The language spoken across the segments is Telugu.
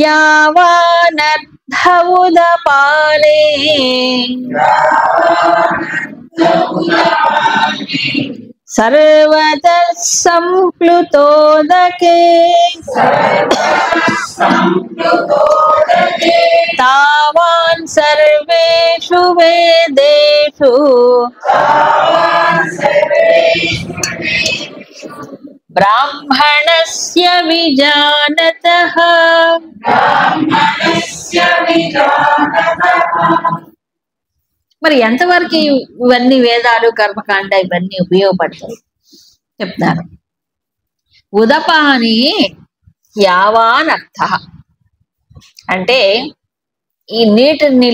యావానర్థముదపానే సర్వతః సంప్లుతోదకే తావాన్ సర్వేషు వేదేషు బ్రాహ్మణస్య విజానతః. మరి ఎంతవరకు ఇవన్నీ వేదాలు కర్మకాండ ఇవన్నీ ఉపయోగపడతాయి చెప్తారు. ఉదపాని యావాన్ అర్థ అంటే ఈ నీటిని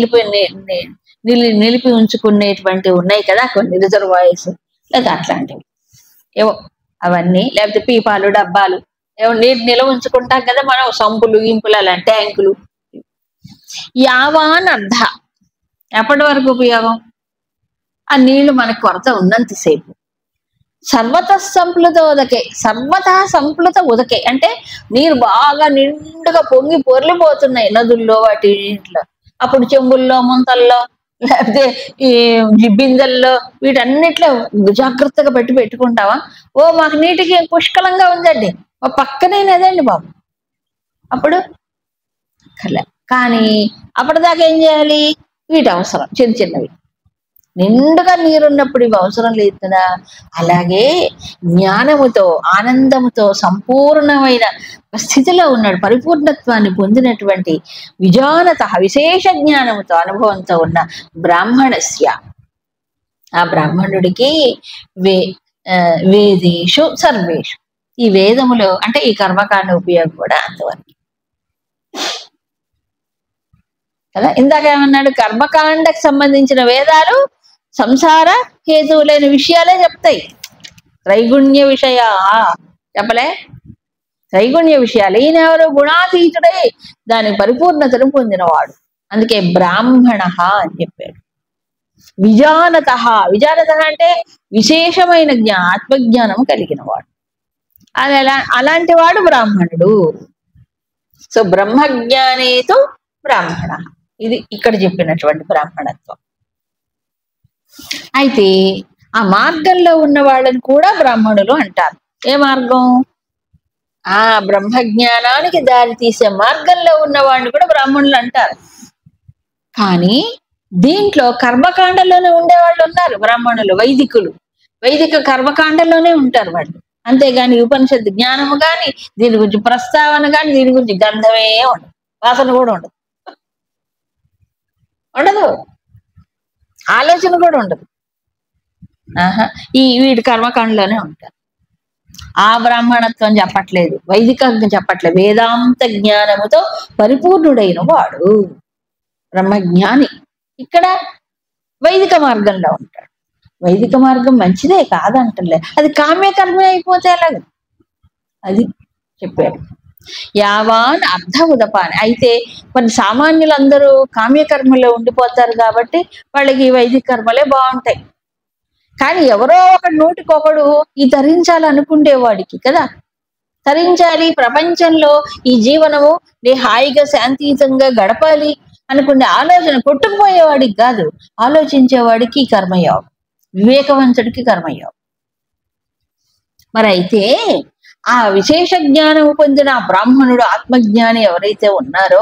నిలిపి ఉంచుకునేటువంటి ఉన్నాయి కదా కొన్ని రిజర్వాయర్స్ లేదా అట్లాంటివి ఏవో అవన్నీ, లేకపోతే పీపాలు డబ్బాలు ఏవో నీటి నిల్వ ఉంచుకుంటాం కదా మనం, సంపులు ఇంపులు అలాంటి ట్యాంకులు. యావాన్ అర్థ ఎప్పటి వరకు ఉపయోగం? ఆ నీళ్లు మనకు కొరత ఉన్నంతసేపు. సర్వత సంప్లుత ఉదకే, సర్వత సంప్లుత ఉదకే అంటే నీరు బాగా నిండుగా పొంగి పొర్లిపోతున్నాయి నదుల్లో వాటి ఇంట్లో, అప్పుడు చెంబుల్లో ముంతల్లో లేకపోతే ఈ బిందెల్లో వీటన్నిట్లో జాగ్రత్తగా పెట్టుకుంటావా? ఓ మాకు నీటికి పుష్కలంగా ఉందండి, మా పక్కనే నదండి బాబు, అప్పుడు కానీ అప్పటిదాకా ఏం చేయాలి? వీటి అవసరం చిన్న చిన్నవి. నిండుగా నీరున్నప్పుడు ఇవి అవసరం లేదు కదా. అలాగే జ్ఞానముతో ఆనందముతో సంపూర్ణమైన స్థితిలో ఉన్నాడు, పరిపూర్ణత్వాన్ని పొందినటువంటి విజానత విశేష జ్ఞానముతో అనుభవంతో ఉన్న బ్రాహ్మణస్య, ఆ బ్రాహ్మణుడికి వేదేషు సర్వేషు, ఈ వేదములో అంటే ఈ కర్మకాండ ఉపయోగం కూడా అంతవరకు కదా. ఇందాక ఏమన్నాడు? కర్మకాండకు సంబంధించిన వేదాలు సంసార హేతువులైన విషయాలే చెప్తాయి, త్రైగుణ్య విషయ చెప్పలే, త్రైగుణ్య విషయాలు. ఈయన ఎవరు? గుణాతీతుడై దాని పరిపూర్ణతను పొందినవాడు, అందుకే బ్రాహ్మణ అని చెప్పాడు. విజానత, విజానత అంటే విశేషమైన ఆత్మజ్ఞానం కలిగిన వాడు. అది అలాంటి వాడు బ్రాహ్మణుడు. సో బ్రహ్మజ్ఞానేతు బ్రాహ్మణ, ఇది ఇక్కడ చెప్పినటువంటి బ్రాహ్మణత్వం. అయితే ఆ మార్గంలో ఉన్న వాళ్ళని కూడా బ్రాహ్మణులు అంటారు. ఏ మార్గం? ఆ బ్రహ్మజ్ఞానానికి దారి తీసే మార్గంలో ఉన్న వాడిని కూడా బ్రాహ్మణులు అంటారు. కానీ దీంట్లో కర్మకాండలోనే ఉండేవాళ్ళు ఉన్నారు బ్రాహ్మణులు, వైదికులు. వైదిక కర్మకాండలోనే ఉంటారు వాళ్ళు, అంతేగాని ఉపనిషత్తు జ్ఞానము కానీ, దీని గురించి ప్రస్తావన కానీ, దీని గురించి గంధమే ఉండదు, వాసన కూడా ఉండదు, ఆలోచన కూడా ఉండదు. వీటి కర్మకాండలోనే ఉంటారు. ఆ బ్రాహ్మణత్వం చెప్పట్లేదు, వైదికంగా చెప్పట్లేదు, వేదాంత జ్ఞానముతో పరిపూర్ణుడైన వాడు బ్రహ్మజ్ఞాని. ఇక్కడ వైదిక మార్గంలో ఉంటాడు. వైదిక మార్గం మంచిదే కాదంటలే, అది కామ్యకర్మే అయిపోతే అలాగే, అది చెప్పాడు. యావాన్ అర్థ ఉదపాని. అయితే కొన్ని సామాన్యులందరూ కామ్యకర్మలో ఉండిపోతారు కాబట్టి వాళ్ళకి ఈ వైదిక కర్మలే బాగుంటాయి. కానీ ఎవరో ఒకడు నూటికొకడు ఈ తరించాలనుకుండేవాడికి కదా, తరించాలి ప్రపంచంలో ఈ జీవనము హాయిగా శాంతియుతంగా గడపాలి అనుకునే ఆలోచన కొట్టుకుపోయేవాడికి కాదు, ఆలోచించేవాడికి కర్మయోగం, వివేకవంతుడికి కర్మయోగం. మరి అయితే ఆ విశేష జ్ఞానం పొందిన బ్రాహ్మణుడు ఆత్మజ్ఞాని ఎవరైతే ఉన్నారో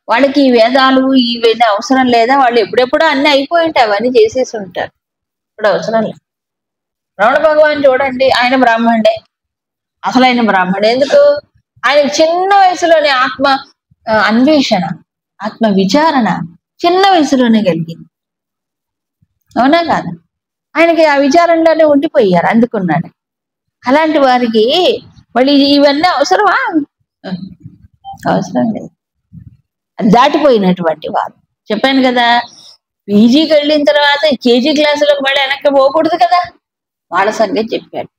వాళ్ళకి ఈ వేదాలు ఇవన్నీ అవసరం లేదా? వాళ్ళు ఎప్పుడెప్పుడో అన్ని అయిపోయి ఉంటాయి, అవన్నీ చేసేసి ఉంటారు, ఇప్పుడు అవసరం లేదు. రమణ భగవాన్ చూడండి, ఆయన బ్రాహ్మణుడే, అసలైన బ్రాహ్మణుడు. ఎందుకు? ఆయన చిన్న వయసులోనే ఆత్మ అన్వేషణ, ఆత్మ విచారణ చిన్న వయసులోనే కలిగింది, అవునా కాదు? ఆయనకి ఆ విచారణలోనే ఉండిపోయారు, అందుకున్నాడు. అలాంటి వారికి మళ్ళీ ఇవన్నీ అవసరమా? అవసరం లేదు. దాటిపోయినటువంటి వారు. చెప్పాను కదా, పీజీకి వెళ్ళిన తర్వాత కేజీ క్లాసులకు మళ్ళీ వెనక్కి పోకూడదు కదా, వాళ్ళ సంగతి చెప్పాడు.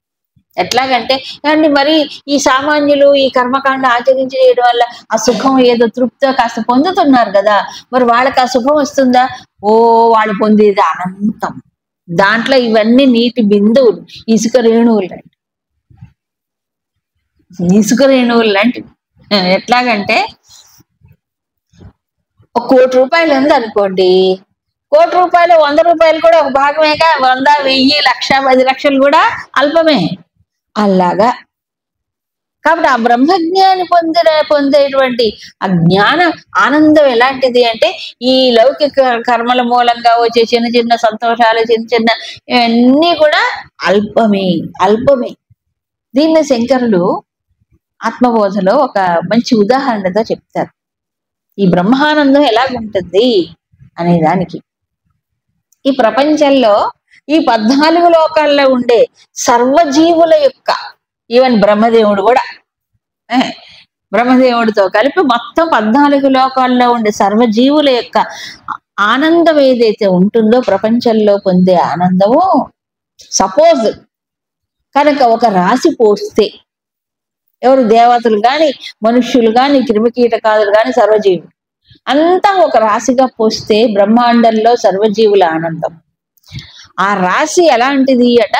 ఎట్లాగంటే అండి మరి ఈ సామాన్యులు ఈ కర్మకాండ ఆచరించి చేయడం వల్ల ఆ సుఖం ఏదో తృప్తితో కాస్త పొందుతున్నారు కదా, మరి వాళ్ళకి ఆ సుఖం వస్తుందా? ఓ వాళ్ళు పొందేది అనంతం, దాంట్లో ఇవన్నీ నీటి బిందువులు, ఇసుక రేణువులు లాంటి, ఇసుక రేణువులు లాంటివి. ఎట్లాగంటే ఒక 1,00,00,000 ఉంది అనుకోండి, 1,00,00,000 100 రూపాయలు కూడా ఒక భాగమేగా. 100, 1000, 1,00,000, 10 లక్షలు కూడా అల్పమే. అలాగా కాబట్టి ఆ బ్రహ్మజ్ఞాని పొందేటువంటి ఆ జ్ఞాన ఆనందం ఎలాంటిది అంటే, ఈ లౌకిక కర్మల మూలంగా వచ్చే చిన్న చిన్న సంతోషాలు, చిన్న చిన్న ఇవన్నీ కూడా అల్పమే, అల్పమే. దీన్ని శంకరులు ఆత్మబోధలో ఒక మంచి ఉదాహరణతో చెప్తారు. ఈ బ్రహ్మానందం ఎలాగుంటుంది అనే దానికి. ఈ ప్రపంచంలో ఈ 14 లోకాల్లో ఉండే సర్వజీవుల యొక్క, ఈవెన్ బ్రహ్మదేవుడు కూడా, బ్రహ్మదేవుడితో కలిపి మొత్తం 14 లోకాల్లో ఉండే సర్వజీవుల యొక్క ఆనందం ఏదైతే ఉంటుందో, ప్రపంచంలో పొందే ఆనందము, సపోజ్ కనుక ఒక రాశి పోస్తే, ఎవరు దేవతలు కానీ, మనుష్యులు కానీ, క్రిమికీటకాదులు కానీ, సర్వజీవులు అంతా ఒక రాశిగా పోస్తే బ్రహ్మాండంలో సర్వజీవుల ఆనందం. ఆ రాశి ఎలాంటిది అట,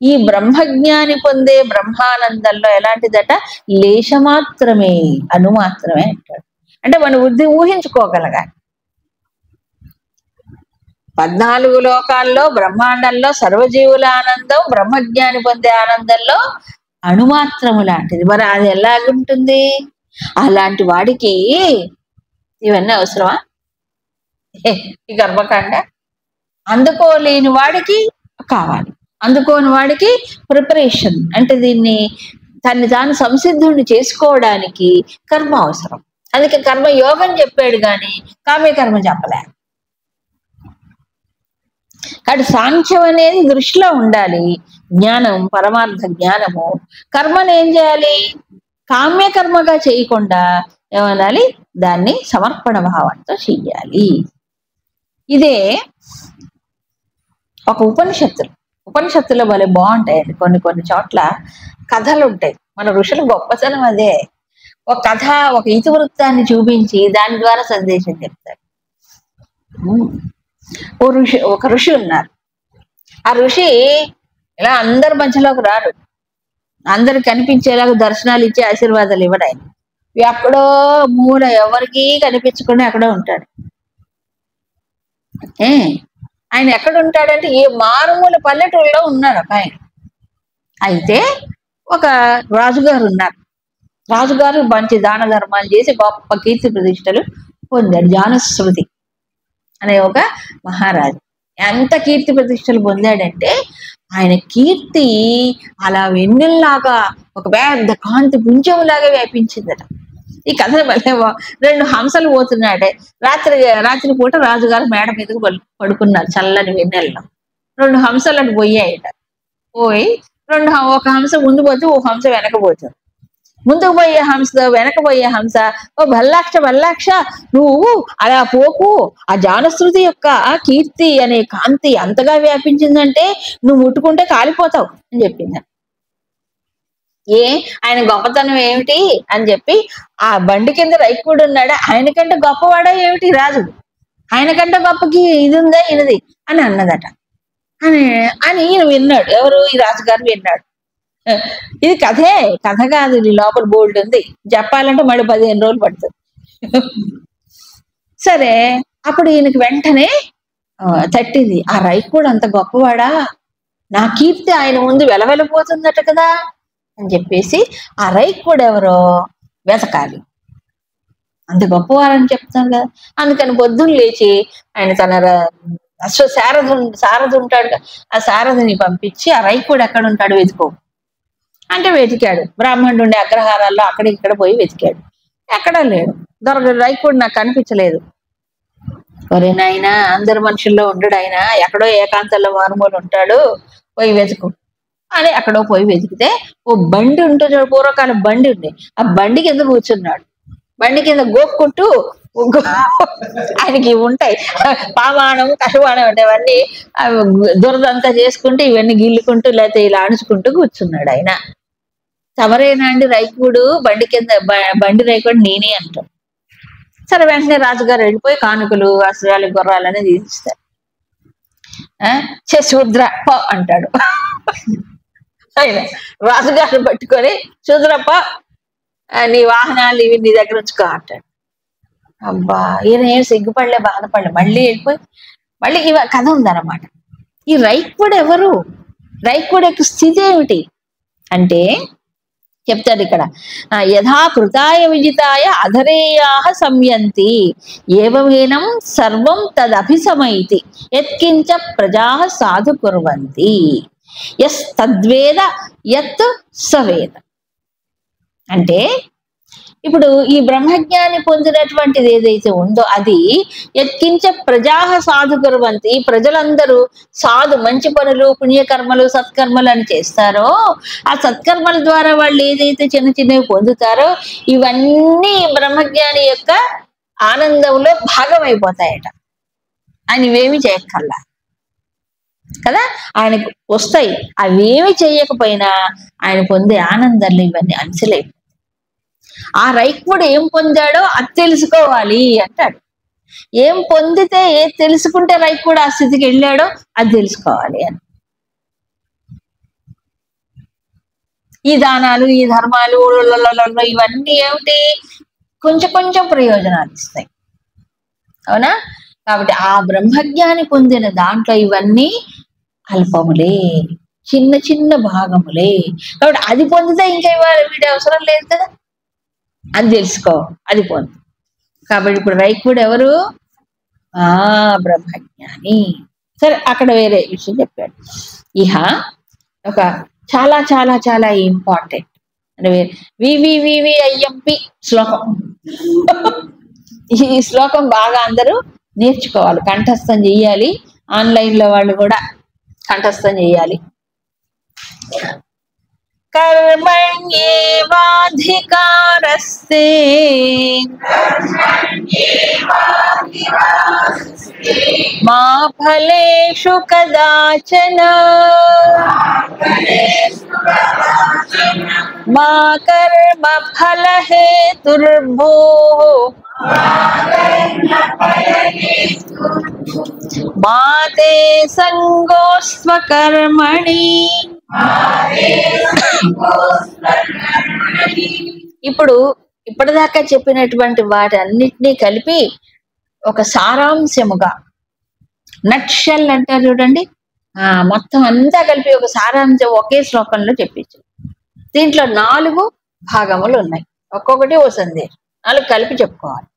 ఈ బ్రహ్మజ్ఞాని పొందే బ్రహ్మానందంలో ఎలాంటిదట, లేశమాత్రమే, అణుమాత్రమే అంటాడు. అంటే మన బుద్ధి ఊహించుకోగలగాలి. 14 లోకాల్లో బ్రహ్మాండంలో సర్వజీవుల ఆనందం బ్రహ్మజ్ఞాని పొందే ఆనందంలో అణుమాత్రము లాంటిది. మరి అది ఎలాగుంటుంది? అలాంటి వాడికి ఇవన్నీ అవసరమా? ఈ కర్మకాండ అందుకోలేని వాడికి కావాలి, అందుకోని వాడికి ప్రిపరేషన్ అంటే దీన్ని తన్ని తాను సంసిద్ధుని చేసుకోవడానికి కర్మ అవసరం. అందుకే కర్మ యోగం చెప్పాడు కానీ కామ్యకర్మ చెప్పలే. కాబట్టి సాంఖ్యం అనేది దృష్టిలో ఉండాలి. జ్ఞానం, పరమార్థ జ్ఞానము. కర్మను ఏం చేయాలి? కామ్యకర్మగా చేయకుండా ఏమనాలి, దాన్ని సమర్పణ భావంతో చెయ్యాలి. ఇదే ఒక ఉపనిషత్తులో భలే బాగుంటాయండి. కొన్ని చోట్ల కథలు ఉంటాయి. మన ఋషులు గొప్పతనం అదే. ఒక కథ, ఒక ఇతివృత్తాన్ని చూపించి దాని ద్వారా సందేశం చెప్తారు. ఒక ఋషి ఉన్నారు. ఆ ఋషి ఇలా అందరి మధ్యలోకి రాడు, అందరు కనిపించేలాగా దర్శనాలు ఇచ్చి ఆశీర్వాదాలు ఇవ్వడు. ఆయన ఎక్కడో మూల ఎవరికి కనిపించకుండా ఎక్కడో ఉంటాడు. ఆయన ఎక్కడ ఉంటాడంటే ఏ మారుమూల పల్లెటూరులో ఉన్నాడు ఒక ఆయన. అయితే ఒక రాజుగారు ఉన్నారు. రాజుగారు మంచి దాన ధర్మాలు చేసి గొప్ప కీర్తి ప్రతిష్టలు పొందాడు. జానశ్రుతి అనే ఒక మహారాజు ఎంత కీర్తి ప్రతిష్టలు పొందాడంటే, ఆయన కీర్తి అలా వెన్నెల్లాగా ఒక పెద్ద కాంతి పుంజంలాగా వ్యాపించిందట. ఈ కథ మళ్ళీ 2 హంసలు పోతున్నాడే. రాత్రి పూట రాజుగారు మేడ మీదకు పడుకున్నారు చల్లని వెన్నెల్లో. 2 హంసలు అటు పోయాయట. పోయి ఒక హంస ముందు పోతే ఒక హంస వెనకపోతుంది. ముందుకు పోయే హంస, వెనకపోయే హంస, ఓ భల్లాక్ష నువ్వు అలా పోకు, ఆ జానశ్రుతి యొక్క కీర్తి అనే కాంతి అంతగా వ్యాపించిందంటే నువ్వు ముట్టుకుంటే కాలిపోతావు అని చెప్పింది. ఆయన గొప్పతనం ఏమిటి అని చెప్పి, ఆ బండి కింద రైకుడు ఉన్నాడా, ఆయనకంటే గొప్పవాడా ఏమిటి రాజు, ఆయనకంటే గొప్పకి ఇది ఉందా ఇనది అని అన్నదట. అని ఈయన విన్నాడు. ఎవరు? ఈ రాజుగారు విన్నాడు. ఇది కథ కాదు, ఇది లోపల బోల్డ్ ఉంది. చెప్పాలంటే మళ్ళీ 15 రోజులు పడుతుంది. సరే, అప్పుడు ఈయనకి వెంటనే తట్టింది, ఆ రైకుడు అంత గొప్పవాడా, నా కీర్తి ఆయన ముందు వెలవెలపోతుందట కదా అని చెప్పేసి ఆ రైకుడు ఎవరో వెతకాలి. అంత గొప్పవారని చెప్తాను కదా. అందుకని పొద్దున్న లేచి ఆయన తన సారథి ఉంటాడు, ఆ సారథిని పంపించి ఆ రైకుడు ఎక్కడ ఉంటాడు వెతుకో అంటే వెతికాడు. బ్రాహ్మణుడు ఉండే అగ్రహారాల్లో అక్కడ ఇక్కడ పోయి వెతికాడు. ఎక్కడా లేడు. రైకుడు నాకు కనిపించలేదు. ఒరే నాయనా, అందరు మనుషుల్లో ఉండడు ఆయన, ఎక్కడో ఏకాంతంలో మారుమూలు ఉంటాడు, పోయి వెతుకు అని ఎక్కడో పోయి వెతికితే ఓ బండి ఉంటుంది, పూర్వకాలం బండి ఉంది. ఆ బండి కింద కూర్చున్నాడు. బండి కింద గోక్కుంటూ ఆయనకి ఉంటాయి పామాణం, కషవాణం అంటే అవన్నీ దురదంతా చేసుకుంటూ ఇవన్నీ గిల్లుకుంటూ లేకపోతే ఇలా అణుచుకుంటూ కూర్చున్నాడు. ఆయన తమరేనా అండి రైకుడు, బండి రైకుడు నేనే అంటాడు. సరే, వెంటనే రాజుగారు వెళ్ళిపోయి కానుకలు, వస్త్రాలు, గుర్రాలని తీసిస్తారు. శూద్ర ప అంటాడు. ఆయన రాజుగారు పట్టుకొని శూద్రప్ప నీ వాహనాలు ఇవి నీ దగ్గర ఉంచుకో అంటాడు. అబ్బా ఈయన ఏం సిగ్గుపడలే, బాధపడలే, మళ్ళీ వెళ్ళిపోయి మళ్ళీ కథ ఉందన్నమాట. ఈ రైక్వుడు ఎవరు? రైక్వుడు యొక్క స్థితి ఏమిటి అంటే చెప్తాడు ఇక్కడ, యథా కృతాయ విజితాయ అధరేయా సంయంతి ఏవమేనం సర్వం తదభిసమైతి యత్కించ ప్రజా సాధు కుర్వంతి యస్ తద్వేద యత్ సవేద. అంటే ఇప్పుడు ఈ బ్రహ్మజ్ఞాని పొందినటువంటిది ఏదైతే ఉందో అది యత్కించ ప్రజా సాధు కుర్వంతి, ప్రజలందరూ సాధు మంచి పనులు పుణ్యకర్మలు సత్కర్మలు అని చేస్తారో ఆ సత్కర్మల ద్వారా వాళ్ళు ఏదైతే చిన్న చిన్నవి పొందుతారో ఇవన్నీ బ్రహ్మజ్ఞాని యొక్క ఆనందంలో భాగమైపోతాయట. ఆయన ఇవేమి చేయక్కర్లా కదా, ఆయనకు వస్తాయి. అవేమి చేయకపోయినా ఆయన పొందే ఆనందంలో ఇవన్నీ అంశలైపోతాయి. ఆ రైక్వుడు ఏం పొందాడో అది తెలుసుకోవాలి అంటాడు. ఏం పొందితే ఏది తెలుసుకుంటే రైక్వుడు ఆ స్థితికి వెళ్ళాడో అది తెలుసుకోవాలి అని. ఈ దానాలు ఈ ధర్మాలు ఇవన్నీ ఏమిటి, కొంచెం కొంచెం ప్రయోజనాలు ఇస్తాయి, అవునా? కాబట్టి ఆ బ్రహ్మజ్ఞాని పొందిన దాంట్లో ఇవన్నీ అల్పములే, చిన్న చిన్న భాగములే. కాబట్టి అది పొందితే ఇంకా వీటి అవసరం లేదు కదా, అది తెలుసుకో, అది పొందు. కాబట్టి ఇప్పుడు రైక్వుడు ఎవరు? బ్రహ్మజ్ఞాని. సరే, అక్కడ వేరే విషయం చెప్పాడు. ఇహ ఒక చాలా చాలా చాలా ఇంపార్టెంట్ అంటే వివివివిఐఎంపి శ్లోకం. ఈ శ్లోకం బాగా అందరూ నేర్చుకోవాలి, కంఠస్థం చెయ్యాలి. ఆన్లైన్లో వాళ్ళు కూడా కంఠస్థం చెయ్యాలి. కర్మణ్యేవాధికారస్తే మా ఫలేషు కదాచన మా కర్మ ఫలహేతుర్భూః మా తే సంగోస్త్వకర్మణి. ఇప్పుడు ఇప్పటిదాకా చెప్పినటువంటి వాటి అన్నిటినీ కలిపి ఒక సారాంశముగా, నట్షెల్ అంటారు చూడండి, మొత్తం అంతా కలిపి ఒక సారాంశం ఒకే శ్లోకంలో చెప్పించు. దీంట్లో 4 భాగములు ఉన్నాయి, ఒక్కొక్కటి ఓ సందేశం, 4 కలిపి చెప్పుకోవాలి.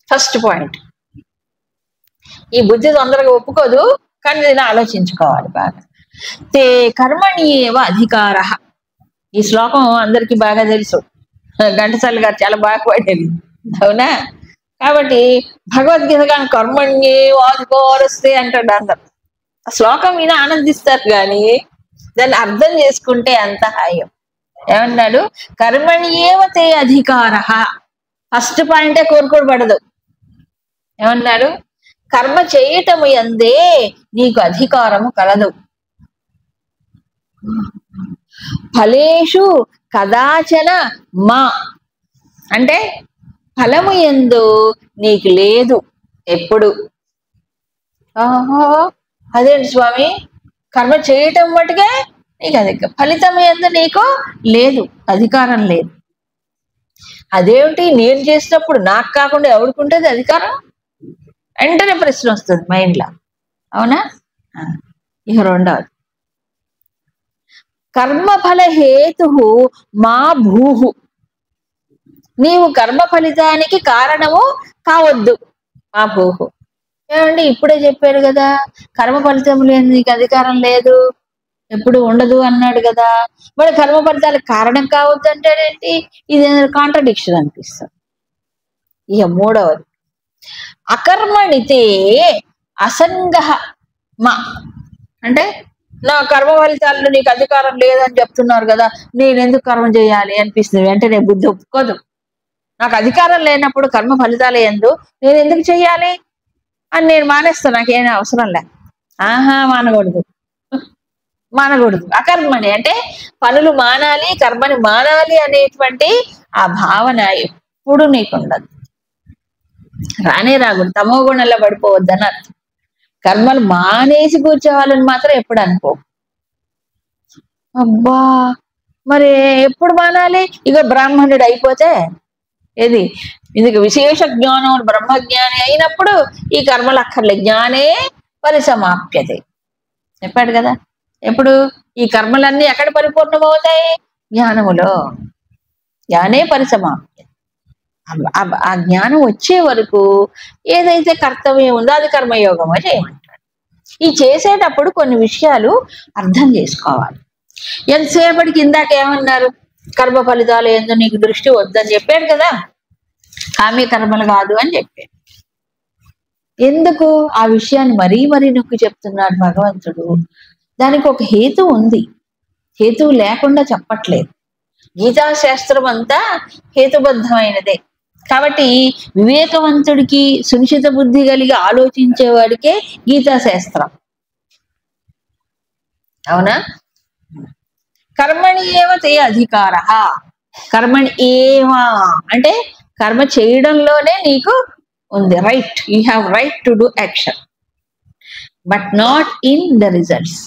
ఫస్ట్ పాయింట్, ఈ బుద్ధి తొందరగా ఒప్పుకోదు కానీ దీన్ని ఆలోచించుకోవాలి బాగా. తే కర్మణ్యేవ అధికార. ఈ శ్లోకం అందరికీ బాగా తెలుసు, ఘంటసాల గారు చాలా బాగా పాడేది, అవునా? కాబట్టి భగవద్గీత కానీ కర్మణ్యేవ అధికారస్తే అంటాడు అందరు. ఆ శ్లోకం మీద ఆనందిస్తారు కానీ దాన్ని అర్థం చేసుకుంటే అంత హాయం. ఏమన్నాడు? కర్మణ్యేవ తే అధికార. ఫస్ట్ పాయింటే కోరుకోబడదు. ఏమన్నాడు? కర్మ చేయటము యందే నీకు అధికారము కలదు. ఫలేషు కదాచన మా అంటే ఫలము యందు నీకు లేదు ఎప్పుడు. అదేంటి స్వామి, కర్మ చేయటం మటుకే నీకు అధికారం, ఫలితం యందు నీకు లేదు, అధికారం లేదు. అదేమిటి, నేను చేసినప్పుడు నాకు కాకుండా ఎవరికుంటుంది అధికారం? వెంటనే ప్రశ్న వస్తుంది మైండ్లో, అవునా? ఇక రెండవది, కర్మఫల హేతు మా భూహు. నీవు కర్మ ఫలితానికి కారణము కావద్దు, మా భూహు. ఏమండి, ఇప్పుడే చెప్పాడు కదా, కర్మ ఫలితం లేని నీకు అధికారం లేదు, ఎప్పుడు ఉండదు అన్నాడు కదా, మరి కర్మ ఫలితాలకు కారణం కావద్దు అంటాడేంటి? ఇది కాంట్రడిక్షన్ అనిపిస్తుంది. ఇక మూడవది, అకర్మణితే అసంగ మా అంటే నా కర్మ ఫలితాల్లో నీకు అధికారం లేదని చెప్తున్నారు కదా, నేను ఎందుకు కర్మ చేయాలి అనిపిస్తుంది. వెంటనే బుద్ధి ఒప్పుకోదు. నాకు అధికారం లేనప్పుడు కర్మ ఫలితాలు ఎందు నేను ఎందుకు చెయ్యాలి అని నేను మానేస్తాను, నాకేం అవసరం లే. మానకూడదు, మానకూడదు. అకర్మని అంటే పనులు మానాలి, కర్మని మానాలి అనేటువంటి ఆ భావన ఎప్పుడు నీకు ఉండదు, రానే రాకూడదు. తమో గుణంలో పడిపోవద్దని అర్థం. కర్మలు మానేసి కూర్చోవాలని మాత్రం ఎప్పుడు అనుకో. అబ్బా, మరి ఎప్పుడు మానాలి? ఇక బ్రాహ్మణుడు అయిపోతే ఏది ఇందుకు విశేష జ్ఞానం బ్రహ్మజ్ఞాని అయినప్పుడు ఈ కర్మలు అక్కర్లే. జ్ఞానే పరిసమాప్యతే చెప్పాడు కదా. ఎప్పుడు ఈ కర్మలన్నీ ఎక్కడ పరిపూర్ణమవుతాయి? జ్ఞానములో. జ్ఞానే పరిసమాప్యతే. ఆ జ్ఞానం వచ్చే వరకు ఏదైతే కర్తవ్యం ఉందో అది కర్మయోగమో చేయమంటాడు. ఈ చేసేటప్పుడు కొన్ని విషయాలు అర్థం చేసుకోవాలి. ఎంతసేపటికి ఇందాక ఏమన్నారు? కర్మ ఫలితాలు ఏందో నీకు దృష్టి వద్దని చెప్పాడు కదా, కామ్య కర్మలు కాదు అని చెప్పాడు. ఎందుకు ఆ విషయాన్ని మరీ నొక్కి చెప్తున్నాడు భగవంతుడు? దానికి ఒక హేతు ఉంది. హేతువు లేకుండా చెప్పట్లేదు. గీతాశాస్త్రం అంతా హేతుబద్ధమైనదే. కాబట్టి వివేకవంతుడికి, సునిశ్చిత బుద్ధి కలిగి ఆలోచించేవాడికే గీతాశాస్త్రం. అవునా? కర్మణి ఏవ తే అధికార. కర్మణి ఏవ అంటే కర్మ చేయడంలోనే నీకు ఉంది right. You have right to do action, but not in the results.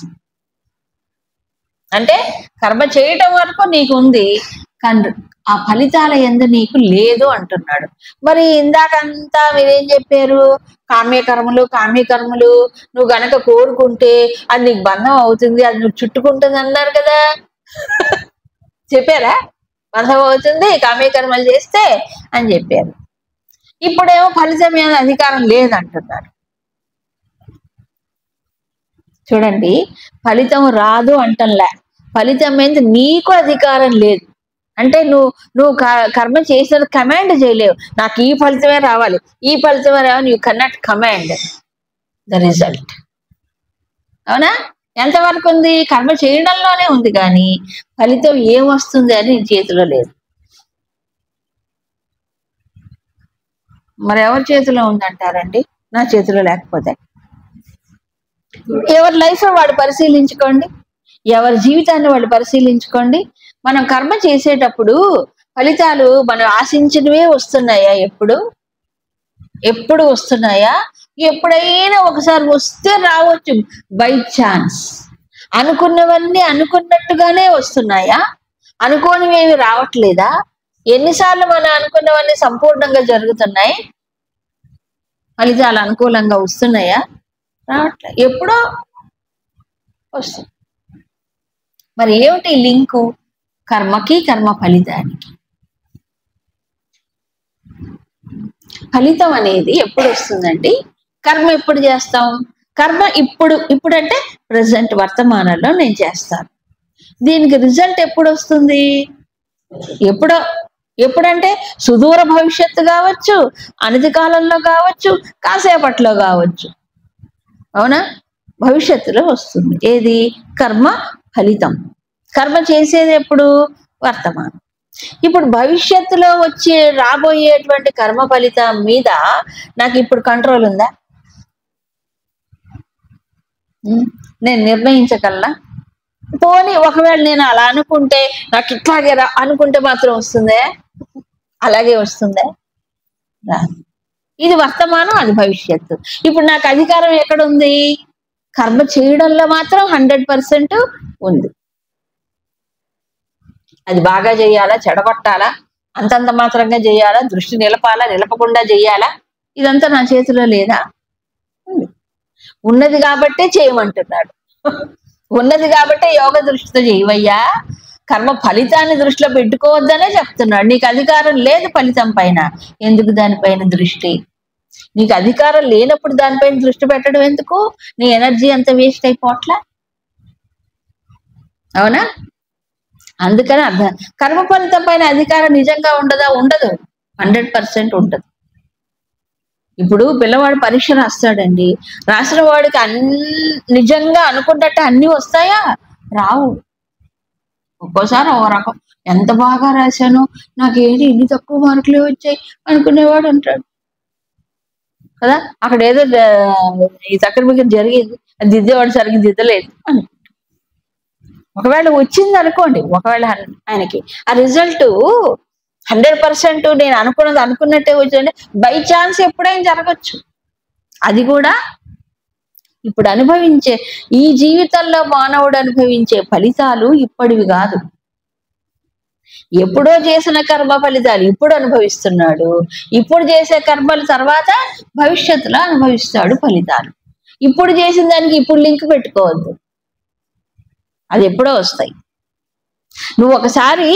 అంటే కర్మ చేయటం వరకు నీకు ఉంది, కానీ ఆ ఫలితాల యందు నీకు లేదు అంటున్నాడు. మరి ఇందాకంతా మీరేం చెప్పారు? కామ్యకర్మలు నువ్వు గనక కోరుకుంటే అది నీకు బంధం అవుతుంది, అది నువ్వు చుట్టుకుంటుంది అన్నారు కదా. చెప్పారా? బంధం అవుతుంది కామ్యకర్మలు చేస్తే అని చెప్పారు. ఇప్పుడేమో ఫలితం మీద అధికారం లేదంటున్నారు. చూడండి, ఫలితం రాదు అంటంలే, ఫలితం మీద నీకు అధికారం లేదు. అంటే నువ్వు కర్మ చేసిన కమాండ్ చేయలేవు, నాకు ఈ ఫలితమే రావాలి, ఈ ఫలితమే రావాలి. You cannot command the result. అవునా? ఎంతవరకు ఉంది? కర్మ చేయడంలోనే ఉంది, కానీ ఫలితం ఏమొస్తుంది అని నీ చేతిలో లేదు. మరి ఎవరి చేతిలో ఉందంటారండి? నా చేతిలో లేకపోతే. ఎవరి లైఫ్ వాడు పరిశీలించుకోండి, ఎవరి జీవితాన్ని వాళ్ళు పరిశీలించుకోండి. మనం కర్మ చేసేటప్పుడు ఫలితాలు మనం ఆశించినవే వస్తున్నాయా? ఎప్పుడు వస్తున్నాయా? ఎప్పుడైనా ఒకసారి వస్తే రావచ్చు, బై ఛాన్స్. అనుకున్నవన్నీ అనుకున్నట్టుగానే వస్తున్నాయా? అనుకోనివేమి రావట్లేదా? ఎన్నిసార్లు మనం అనుకున్నవన్నీ సంపూర్ణంగా జరుగుతున్నాయి? ఫలితాలు అనుకూలంగా వస్తున్నాయా? రావట్లేదు, ఎప్పుడో వస్తుంది. మరి ఏమిటి లింకు కర్మకి, కర్మ ఫలితానికి? ఫలితం అనేది ఎప్పుడు వస్తుందండి? కర్మ ఎప్పుడు చేస్తాం? కర్మ ఇప్పుడు అంటే ప్రజెంట్, వర్తమానంలో నేను చేస్తాను. దీనికి రిజల్ట్ ఎప్పుడు వస్తుంది? ఎప్పుడంటే సుదూర భవిష్యత్తు కావచ్చు, అనతి కాలంలో కావచ్చు, కాసేపట్లో కావచ్చు. అవునా? భవిష్యత్తులో వస్తుంది. ఏది? కర్మ ఫలితం. కర్మ చేసేది ఎప్పుడు? వర్తమానం. ఇప్పుడు భవిష్యత్తులో వచ్చే రాబోయేటువంటి కర్మ ఫలితం మీద నాకు ఇప్పుడు కంట్రోల్ ఉందా? నేను నిర్ణయించగలనా? పోనీ ఒకవేళ నేను అలా అనుకుంటే, నాకు ఇట్లాగే అనుకుంటే మాత్రం వస్తుందే? అలాగే వస్తుందే? ఇది వర్తమానం, అది భవిష్యత్తు. ఇప్పుడు నాకు అధికారం ఎక్కడుంది? కర్మ చేయడంలో మాత్రం 100% ఉంది. అది బాగా చేయాలా, చెడగొట్టాలా, అంతంత మాత్రంగా చేయాలా, దృష్టి నిలపాలా, నిలపకుండా చేయాలా, ఇదంతా నా చేతిలో లేదా? ఉన్నది కాబట్టే చేయమంటున్నాడు. ఉన్నది కాబట్టే యోగ దృష్టితో చేయవయ్యా, కర్మ ఫలితాన్ని దృష్టిలో పెట్టుకోవద్దనే చెప్తున్నాడు. నీకు అధికారం లేదు ఫలితం పైన, ఎందుకు దానిపైన దృష్టి? నీకు అధికారం లేనప్పుడు దానిపైన దృష్టి పెట్టడం ఎందుకు? నీ ఎనర్జీ అంత వేస్ట్ అయిపోవట్లా? అవునా? అందుకని కర్మ ఫలితం పైన అధికారం నిజంగా ఉండదా? ఉండదు, 100% ఉండదు. ఇప్పుడు పిల్లవాడు పరీక్ష రాస్తాడండి, రాసిన వాడికి నిజంగా అనుకున్నట్టు అన్ని వస్తాయా? రావు. ఒక్కోసారి ఓ రకం, ఎంత బాగా రాశాను, నాకేంటి ఇన్ని తక్కువ మార్కులే వచ్చాయి అనుకునేవాడు అంటాడు కదా. అక్కడ ఏదో ఈ తక్కడికి జరిగింది, అది దిద్దేవాడు సరిగ్గా దిద్దలేదు అని. ఒకవేళ వచ్చింది అనుకోండి, ఒకవేళ ఆయనకి ఆ రిజల్ట్ 100% నేను అనుకున్నది అనుకున్నట్టే వచ్చిందంటే బై ఛాన్స్ ఎప్పుడైనా జరగచ్చు. అది కూడా ఇప్పుడు అనుభవించే, ఈ జీవితంలో మానవుడు అనుభవించే ఫలితాలు ఇప్పటివి కాదు. ఎప్పుడో చేసిన కర్మ ఫలితాలు ఇప్పుడు అనుభవిస్తున్నాడు. ఇప్పుడు చేసే కర్మలు తర్వాత భవిష్యత్తులో అనుభవిస్తాడు ఫలితాలు. ఇప్పుడు చేసిన దానికి ఇప్పుడు లింక్ పెట్టుకోవద్దు, అది ఎప్పుడో వస్తాయి. నువ్వు ఒకసారి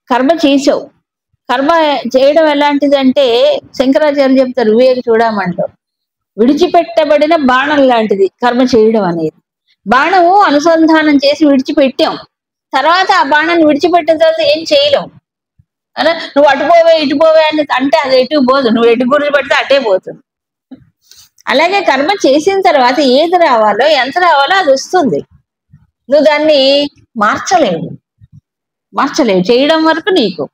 కర్మ చేసావు. కర్మ చేయడం ఎలాంటిదంటే శంకరాచార్య చెప్తారు వివేక చూడమంటూ, విడిచిపెట్టబడిన బాణం లాంటిది కర్మ చేయడం అనేది. బాణము అనుసంధానం చేసి విడిచిపెట్టాం, తర్వాత ఆ బాణాన్ని విడిచిపెట్టిన తర్వాత ఏం చేయలేం అలా. నువ్వు అటుపోవే ఇటుపోవే అని అంటే అది ఎటు పోదు, నువ్వు ఎటు గురి పెడితే అటే పోతుంది. అలాగే కర్మ చేసిన తర్వాత ఏది రావాలో ఎంత రావాలో అది వస్తుంది. నువ్వు దాన్ని మార్చలేవు, చేయడం వరకు నీకు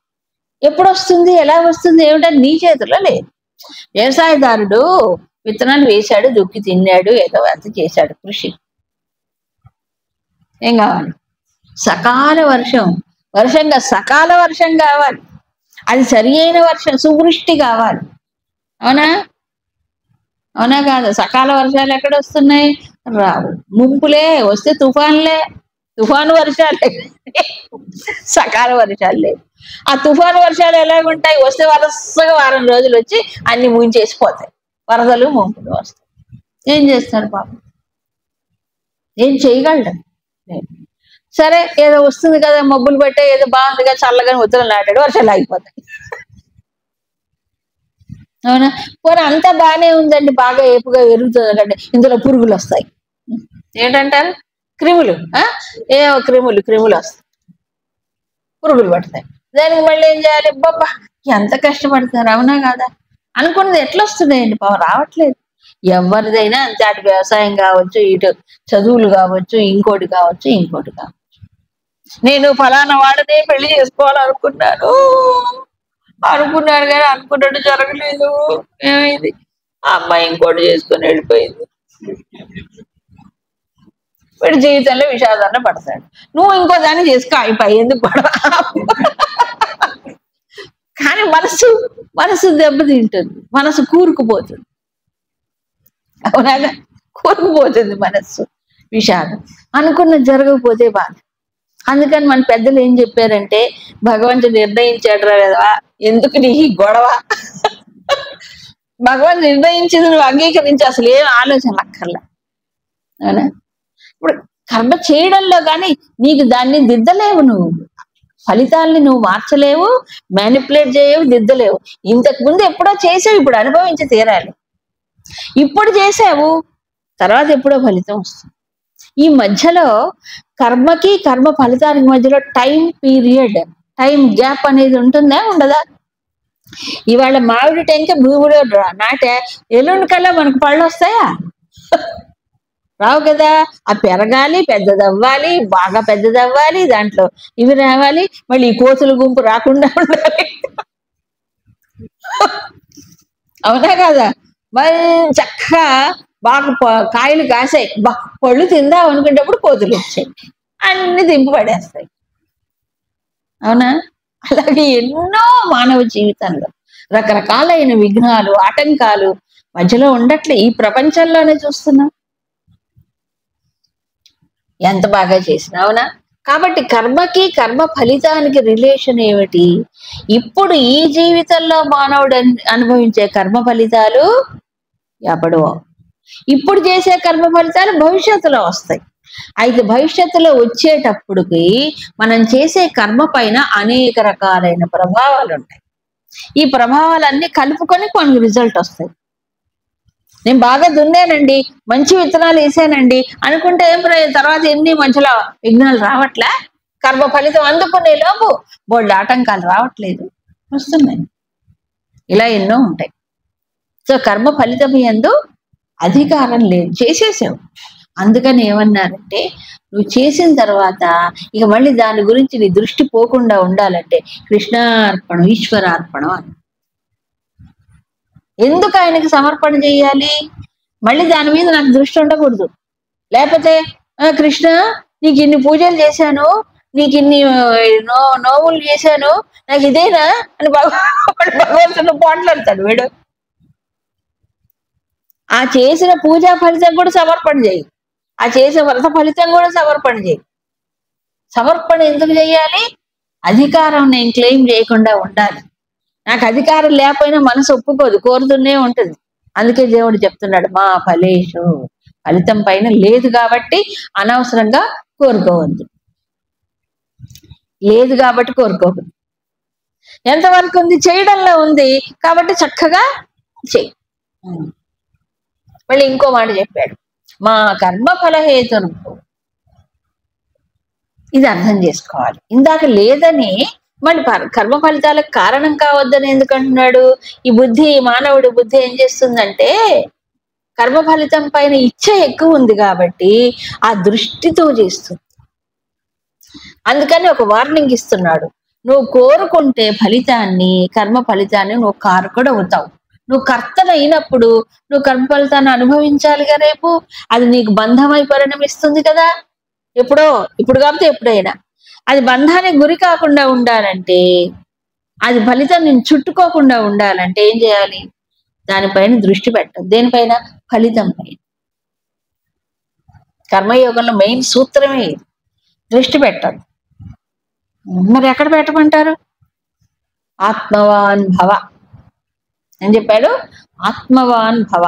ఎప్పుడు వస్తుంది ఎలా వస్తుంది ఏమిటని నీ చేతిలో లేదు. వ్యవసాయదారుడు విత్తనాలు వేశాడు, దుక్కి తిన్నాడు, ఏదో అంత చేశాడు కృషి. ఏం కావాలి? సకాల వర్షం, సకాల వర్షం కావాలి. అది సరి అయిన వర్షం, సువృష్టి కావాలి. అవునా కాదు? సకాల వర్షాలు ఎక్కడ వస్తున్నాయి? రావు. ముంపులే వస్తే తుఫాను వర్షాలే, సకాల వర్షాలు లేవు. ఆ తుఫాను వర్షాలు ఎలాగుంటాయి? వస్తే వరుసగా వారం రోజులు వచ్చి అన్ని ముంచేసిపోతాయి, వరదలు ముంపులు వస్తాయి. ఏం చేస్తాడు పాపం? ఏం చేయగలడు? సరే ఏదో వస్తుంది కదా, మబ్బులు పట్టే ఏదో బాగుందిగా చల్లగానే ఉత్తరం నాటాడు, వర్షాలు ఆగిపోతాయి. అవునా? పోనీ అంతా బాగానే ఉందండి, బాగా ఏపుగా ఎరుగుతుంది కంటే ఇందులో పురుగులు వస్తాయి. ఏంటంటారు? క్రిములు. ఏమో క్రిములు వస్తాయి, పురుగులు పడతాయి. దానికి మళ్ళీ ఏం చేయాలి? బాబా ఎంత కష్టపడతారు, అవునా కాదా? అనుకున్నది ఎట్లా వస్తున్నాయండి? పాపం రావట్లేదు. ఎవరిదైనా అంతే, అటు వ్యవసాయం కావచ్చు, ఇటు చదువులు కావచ్చు, ఇంకోటి కావచ్చు. నేను ఫలానా వాడినే పెళ్లి చేసుకోవాలనుకున్నాను కానీ అనుకున్నట్టు జరగలేదు. ఏమైంది? ఆ అమ్మాయి ఇంకోటి చేసుకొని వెళ్ళిపోయింది. వీడి జీవితంలో విషాదాన్ని పడతాడు. నువ్వు ఇంకో దాన్ని చేసుకో, అయిపోయి ఎందుకు పడవ? కానీ మనసు దెబ్బతింటుంది, మనసు కూరుకుపోతుంది. అవునాగా? కూరుకుపోతుంది మనస్సు, విషాదం. అనుకున్నది జరగకపోతే బాధ. అందుకని మన పెద్దలు ఏం చెప్పారంటే, భగవంతుడు నిర్ణయించాడు కదా, ఎందుకు నీ గొడవ? భగవంతుడు నిర్ణయించింది నువ్వు అంగీకరించి అసలు ఏం ఆలోచన అక్కర్లా. అవునా? ఇప్పుడు కర్మ చేయడంలో కానీ నీకు దాన్ని దిద్దలేవు, నువ్వు ఫలితాలని నువ్వు మార్చలేవు, మ్యానిపులేట్ చేయవు, దిద్దలేవు. ఇంతకు ముందు ఎప్పుడో చేసావు, ఇప్పుడు అనుభవించి తీరాలి. ఇప్పుడు చేసావు, తర్వాత ఎప్పుడో ఫలితం వస్తుంది. ఈ మధ్యలో కర్మకి కర్మ ఫలితానికి మధ్యలో టైం పీరియడ్, టైం గ్యాప్ అనేది ఉంటుందా ఉండదా? ఇవాళ మామిడి టెంక భూమిలో నాటే ఎల్లుండి కల్లా మనకు పళ్ళు వస్తాయా? రావు కదా. ఆ పెరగాలి, పెద్దదవ్వాలి, బాగా పెద్దదవ్వాలి, దాంట్లో ఇవి రావాలి, మళ్ళీ ఈ కోతుల గుంపు రాకుండా ఉండాలి. అవునా కదా? మరి చక్కగా బాగా కాయలు కాసాయి, పళ్ళు తిందాం అనుకునేటప్పుడు కోతులు వచ్చాయి, అన్ని దింపు పడేస్తాయి. అవునా? అలాగే ఎన్నో మానవ జీవితంలో రకరకాలైన విఘ్నాలు, ఆటంకాలు మధ్యలో ఉండట్లే, ఈ ప్రపంచంలోనే చూస్తున్నాం. ఎంత బాగా చేసినా. అవునా? కాబట్టి కర్మకి కర్మ ఫలితానికి రిలేషన్ ఏమిటి? ఇప్పుడు ఈ జీవితంలో మానవుడు అనుభవించే కర్మ ఫలితాలు ఎప్పుడో, ఇప్పుడు చేసే కర్మ ఫలితాలు భవిష్యత్తులో వస్తాయి. అయితే భవిష్యత్తులో వచ్చేటప్పటికి మనం చేసే కర్మ పైన అనేక రకాలైన ప్రభావాలు ఉంటాయి. ఈ ప్రభావాలన్నీ కలుపుకొని కొన్ని రిజల్ట్ వస్తాయి. నేను బాగా దున్నానండి, మంచి విత్తనాలు వేసానండి అనుకుంటే ఏం తర్వాత ఎన్ని మధ్యలో విఘ్నాలు రావట్లే? కర్మ ఫలితం అందుకునే లోపు బోల్డ్ ఆటంకాలు రావట్లేదు, వస్తున్నాయి. ఇలా ఎన్నో ఉంటాయి. సో కర్మ ఫలితం యందు అధికారం లేదు, చేసేసావు. అందుకని ఏమన్నారంటే, నువ్వు చేసిన తర్వాత ఇక మళ్ళీ దాని గురించి నీ దృష్టి పోకుండా ఉండాలంటే కృష్ణార్పణం, ఈశ్వరార్పణం అని. ఎందుకు ఆయనకి సమర్పణ చేయాలి? మళ్ళీ దాని మీద నాకు దృష్టి ఉండకూడదు. లేకపోతే కృష్ణ నీకు ఇన్ని పూజలు చేశాను, నీకు ఇన్ని నోములు చేశాను, నాకు ఇదేనా అని భగవంతుడు పోట్లాడతాడు వీడు. ఆ చేసిన పూజా ఫలితం కూడా సమర్పణ చేయి, ఆ చేసే వ్రత ఫలితం కూడా సమర్పణ చేయి. సమర్పణ ఎందుకు చేయాలి? అధికారం నేను క్లెయిమ్ చేయకుండా ఉండాలి. నాకు అధికారం లేకపోయినా మనసు ఒప్పుకోదు, కోరుతూనే ఉంటుంది. అందుకే దేవుడు చెప్తున్నాడు, మా ఫలేషు, ఫలితం పైన లేదు కాబట్టి అనవసరంగా కోరుకోవద్దు, లేదు కాబట్టి కోరుకోవద్దు. ఎంతవరకు ఉంది? చేయడంలో ఉంది కాబట్టి చక్కగా చెయ్యి. మళ్ళీ ఇంకో మాట చెప్పాడు, మా కర్మ ఫలహేతును. ఇది అర్థం చేసుకోవాలి. ఇందాక లేదని మళ్ళీ కర్మ ఫలితాలకు కారణం కావద్దని ఎందుకు అంటున్నాడు? ఈ బుద్ధి, మానవుడి బుద్ధి ఏం చేస్తుందంటే కర్మ ఫలితం పైన ఇచ్చ ఎక్కువ ఉంది కాబట్టి ఆ దృష్టితో చేస్తుంది. అందుకని ఒక వార్నింగ్ ఇస్తున్నాడు, నువ్వు కోరుకుంటే ఫలితాన్ని, కర్మ ఫలితాన్ని నువ్వు కారకుడు అవుతావు. నువ్వు కర్తనైనప్పుడు నువ్వు కర్మ ఫలితాన్ని అనుభవించాలిగా. రేపు అది నీకు బంధమై పరిణమిస్తుంది కదా, ఎప్పుడో, ఇప్పుడు కాకపోతే ఎప్పుడైనా. అది బంధానికి గురి కాకుండా ఉండాలంటే, అది ఫలితం నేను చుట్టుకోకుండా ఉండాలంటే ఏం చేయాలి? దానిపైన దృష్టి పెట్టదు. దేనిపైన? ఫలితం పైన. కర్మయోగంలో మెయిన్ సూత్రమే ఇది, దృష్టి పెట్టదు. మరి ఎక్కడ పెట్టమంటారు? ఆత్మవాన్ భవ అని చెప్పాడు. ఆత్మవాన్ భవ,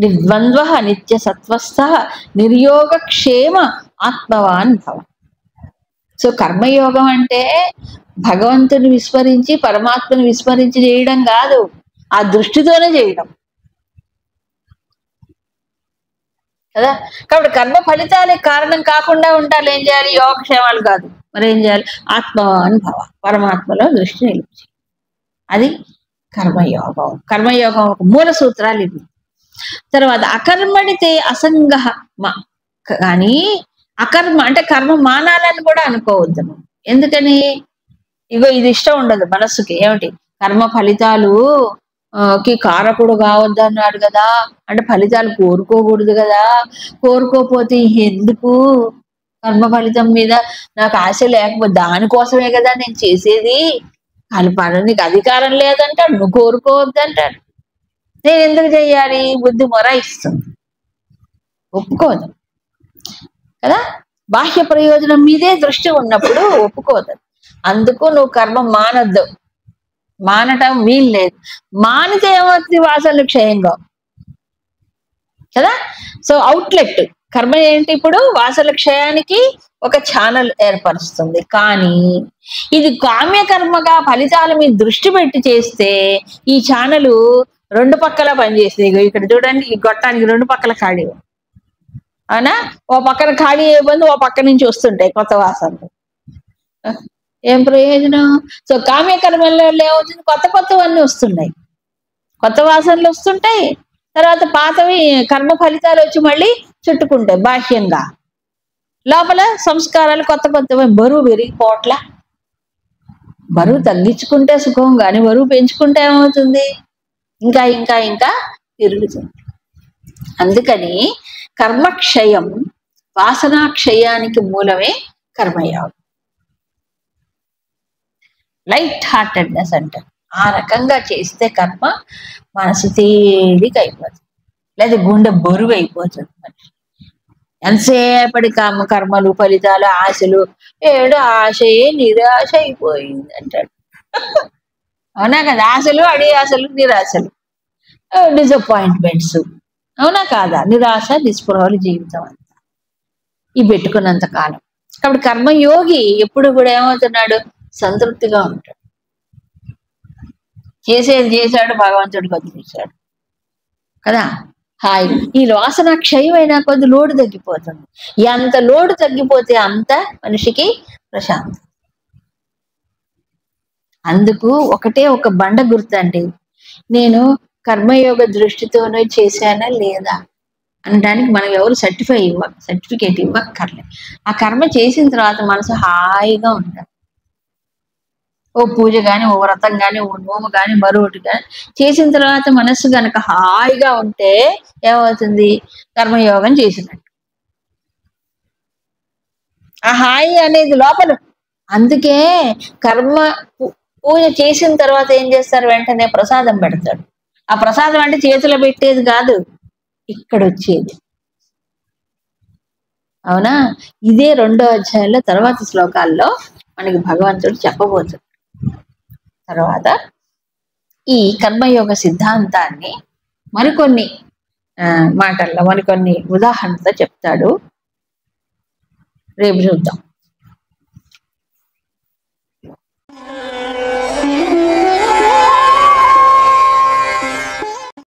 నిర్ద్వంద్వ నిత్య సత్వస్థ నిర్యోగ క్షేమ ఆత్మవాన్ భవ. సో కర్మయోగం అంటే భగవంతుని విస్మరించి, పరమాత్మని విస్మరించి చేయడం కాదు, ఆ దృష్టితోనే చేయడం కదా. కాబట్టి కర్మ ఫలితాలకు కారణం కాకుండా ఉండాలి. ఏం చేయాలి? యోగక్షేమాలు కాదు, మరి ఏం చేయాలి? ఆత్మవాన్ భవ, పరమాత్మలో దృష్టి నిలిచి. అది కర్మయోగం. కర్మయోగం ఒక మూల సూత్రాలు ఇవి. తర్వాత అకర్మణితే అసంగ. కానీ అకర్మ అంటే కర్మ మానాలని కూడా అనుకోవద్దు. ఎందుకని? ఇగో ఇది ఇష్టం ఉండదు మనస్సుకి. ఏమిటి? కర్మ ఫలితాలు కి కారకుడు కావద్దు అన్నాడు కదా, అంటే ఫలితాలు కోరుకోకూడదు కదా, కోరుకోపోతే ఎందుకు? కర్మ ఫలితం మీద నాకు ఆశ లేకపోతే దానికోసమే కదా నేను చేసేది. కలపాలని నీకు అధికారం లేదంటాడు, నువ్వు కోరుకోవద్దు అంటాడు. నేను ఎందుకు చెయ్యాలి? బుద్ధి మొరాయిస్తుంది, ఒప్పుకోదు కదా. బాహ్య ప్రయోజనం మీదే దృష్టి ఉన్నప్పుడు ఒప్పుకోదు. అందుకు నువ్వు కర్మ మానద్దు, మానటం వీలు లేదు. మానితే ఏమవుతుంది? వాసనలు క్షయంగా కదా. సో అవుట్లెట్ కర్మ ఏంటి? ఇప్పుడు వాసనల క్షయానికి ఒక ఛానల్ ఏర్పరుస్తుంది. కానీ ఇది కామ్యకర్మగా ఫలితాల మీద దృష్టి పెట్టి చేస్తే ఈ ఛానల్ రెండు పక్కల పనిచేస్తుంది. ఇక్కడ చూడండి, ఈ గొట్టానికి రెండు పక్కల ఖాళీ, అవునా? ఓ పక్కన ఖాళీ అయిపోయింది, ఓ పక్క నుంచి వస్తుంటాయి కొత్త వాసనలు. ఏం ప్రయోజనం? సో కామ్యకర్మల్లో ఏమవుతుంది? కొత్త కొత్తవన్నీ వస్తున్నాయి, కొత్త వాసనలు వస్తుంటాయి. తర్వాత పాతవి కర్మ ఫలితాలు వచ్చి మళ్ళీ చుట్టుకుంటాయి బాహ్యంగా. లోపల సంస్కారాలు కొత్త కొత్తవి. బరువు పెరిగిపోవట్లా. బరువు తగ్గించుకుంటే సుఖం, కానీ బరువు పెంచుకుంటే ఏమవుతుంది? ఇంకా ఇంకా ఇంకా పెరుగుతుంది. అందుకని కర్మక్షయం, వాసనాక్షయానికి మూలమే కర్మయోగం. లైట్ హార్టెడ్నెస్ అంటారు. ఆ రకంగా చేస్తే కర్మ మనసు తేలిక అయిపోతుంది, లేదా గుండె బరువు అయిపోతుంది. మనిషి ఎంతసేపటి కర్మలు, ఫలితాలు, ఆశలు, ఏడు ఆశయే నిరాశ అయిపోయింది అంటాడు. అవునా కదా? ఆశలు, ఆశలు, నిరాశలు, డిసప్పాయింట్మెంట్స్, అవునా కాదా? నిరాశ, నిస్పృహలు జీవితం అంతా ఈ పెట్టుకున్నంత కాలం. కాబట్టి కర్మయోగి ఎప్పుడు కూడా ఏమవుతున్నాడు? సంతృప్తిగా ఉంటాడు. చేసేది చేశాడు, భగవంతుడికి వదిలేశాడు కదా, హాయి. ఈ వాసన క్షయమైనా కొద్ది లోటు తగ్గిపోతుంది. ఎంత లోటు తగ్గిపోతే అంత మనిషికి ప్రశాంతం. అందుకు ఒకటే ఒక బండ గుర్తండి, నేను కర్మయోగ దృష్టితోనే చేశానా లేదా అనడానికి మనం ఎవరు సర్టిఫికేట్ ఇవ్వక్కర్లేదు. ఆ కర్మ చేసిన తర్వాత మనసు హాయిగా ఉంటారు. ఓ పూజ కానీ, ఓ వ్రతం కానీ, ఓ నోము కానీ, మరొకటి కానీ చేసిన తర్వాత మనస్సు కనుక హాయిగా ఉంటే ఏమవుతుంది? కర్మయోగం చేసినట్టు. ఆ హాయి అనేది లోపల. అందుకే కర్మ పూజ చేసిన తర్వాత ఏం చేస్తారు? వెంటనే ప్రసాదం పెడతాడు. ఆ ప్రసాదం అంటే చేతిలో పెట్టేది కాదు, ఇక్కడ వచ్చేది. అవునా? ఇదే 2వ అధ్యాయంలో తర్వాత శ్లోకాల్లో మనకి భగవంతుడు చెప్పబోతుంది. తర్వాత ఈ కర్మయోగ సిద్ధాంతాన్ని మరికొన్ని మాటల్లో మరికొన్ని ఉదాహరణతో చెప్తాడు. రేపు చూద్దాం.